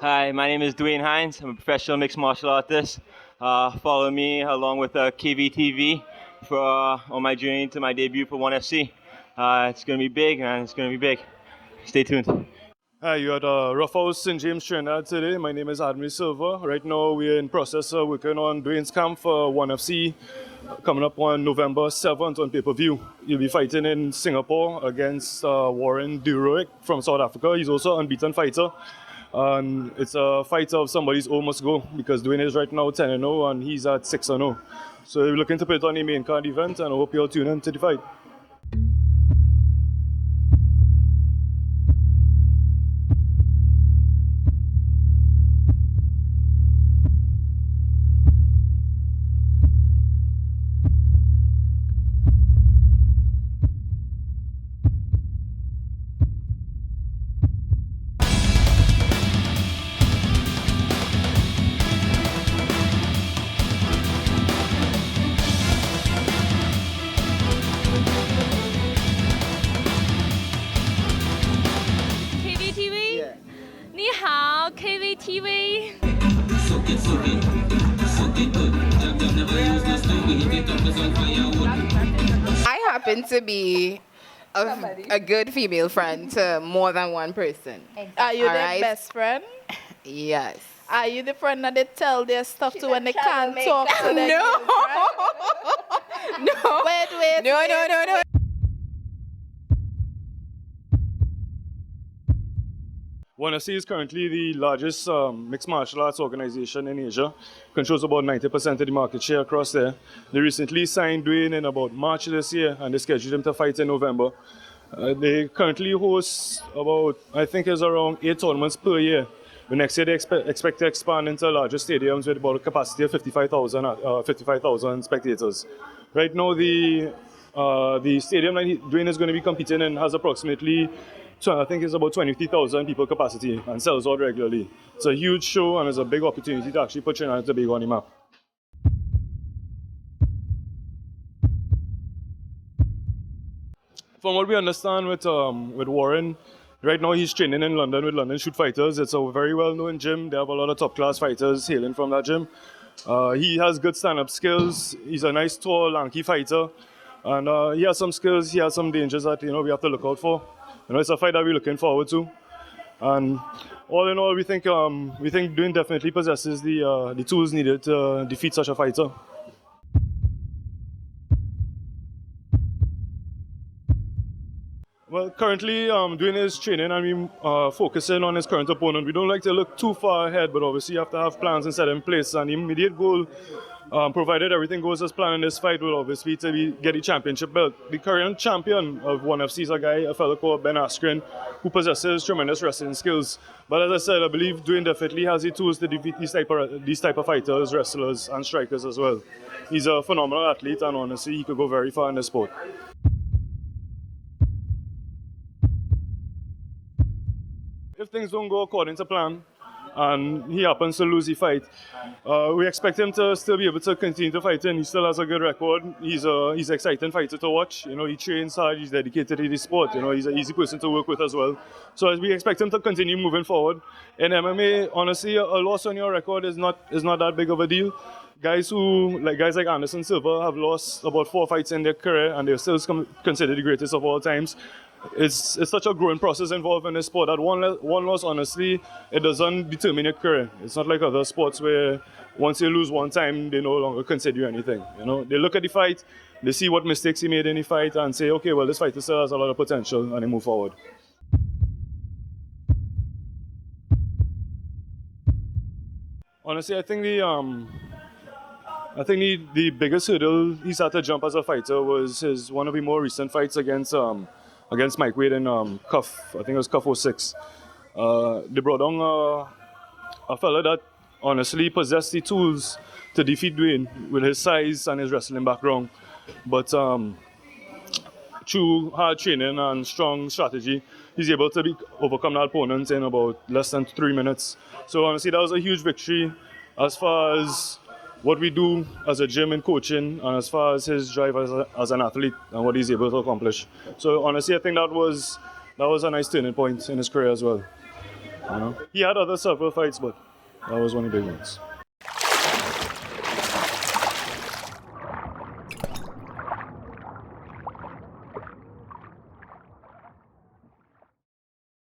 Hi, my name is DWAYNE Hinds. I'm a professional mixed martial artist. Follow me along with KVTV for on my journey to my debut for 1FC. It's going to be big, man. It's going to be big. Stay tuned. Hi, you're at Rough House St. James, Trinidad today. My name is Silva. Right now we're in process of working on Dwayne's camp for 1FC coming up on November 7th on pay-per-view. He'll be fighting in Singapore against Warren Duroic from South Africa. He's also an unbeaten fighter. And it's a fight of somebody's almost go because Dwayne is right now 10-0 and he's at 6-0. So we're looking to put on the main card event and I hope you'll tune in to the fight. KVTV. I happen to be a good female friend to more than one person. Are you All their right? best friend? Yes. Are you the friend that they tell their stuff to when they can't talk to their No. girlfriend? No. Wait. No. ONE FC is currently the largest mixed martial arts organization in Asia. Controls about 90% of the market share across there. They recently signed Dwayne in about March this year and they scheduled him to fight in November. They currently host about, I think it's around 8 tournaments per year. The next year they expect to expand into larger stadiums with about a capacity of 55,000 spectators. Right now the stadium that Dwayne is going to be competing in has approximately I think it's about 20,000 people capacity and sells out regularly. It's a huge show and it's a big opportunity to actually put Trinidad and Tobago on the map. From what we understand with Warren, right now he's training in London with London Shoot Fighters. It's a very well-known gym. They have a lot of top-class fighters hailing from that gym. He has good stand-up skills. He's a nice, tall, lanky fighter. And he has some skills, he has some dangers that we have to look out for. It's a fight that we're looking forward to. And all in all, we think Dwayne definitely possesses the tools needed to defeat such a fighter. Well, currently Dwayne is training and we're focusing on his current opponent. We don't like to look too far ahead, but obviously you have to have plans and set in place. And the immediate goal, provided everything goes as planned in this fight, will obviously to get the championship belt. The current champion of ONE FC is a fellow called Ben Askren, who possesses tremendous wrestling skills. But as I said, I believe Dwayne definitely has the tools to defeat these type of fighters, wrestlers, and strikers as well. He's a phenomenal athlete, and honestly, he could go very far in this sport. If things don't go according to plan, and he happens to lose the fight, we expect him to still be able to continue to fight in. He still has a good record. He's an exciting fighter to watch. He trains hard. He's dedicated to the sport. He's an easy person to work with as well. So we expect him to continue moving forward. In MMA, honestly, a loss on your record is not that big of a deal. Guys like Anderson Silva have lost about 4 fights in their career, and they're still considered the greatest of all times. It's such a growing process involved in this sport that one loss, honestly, it doesn't determine your career. It's not like other sports where once you lose one time, they no longer consider you anything. They look at the fight, they see what mistakes he made in the fight, and say, okay, well, this fighter still has a lot of potential, and they move forward. Honestly, I think the biggest hurdle he's had to jump as a fighter was one of the more recent fights against Mike Wade in CUF. I think it was CUF 06. They brought on a fella that honestly possessed the tools to defeat Dwayne with his size and his wrestling background. But through hard training and strong strategy, he's able to overcome that opponent in about less than 3 minutes. So honestly, that was a huge victory as far as what we do as a gym and coaching, and as far as his drive as an athlete and what he's able to accomplish. So honestly, I think that was a nice turning point in his career as well. You know, he had other several fights, but that was one of the big ones.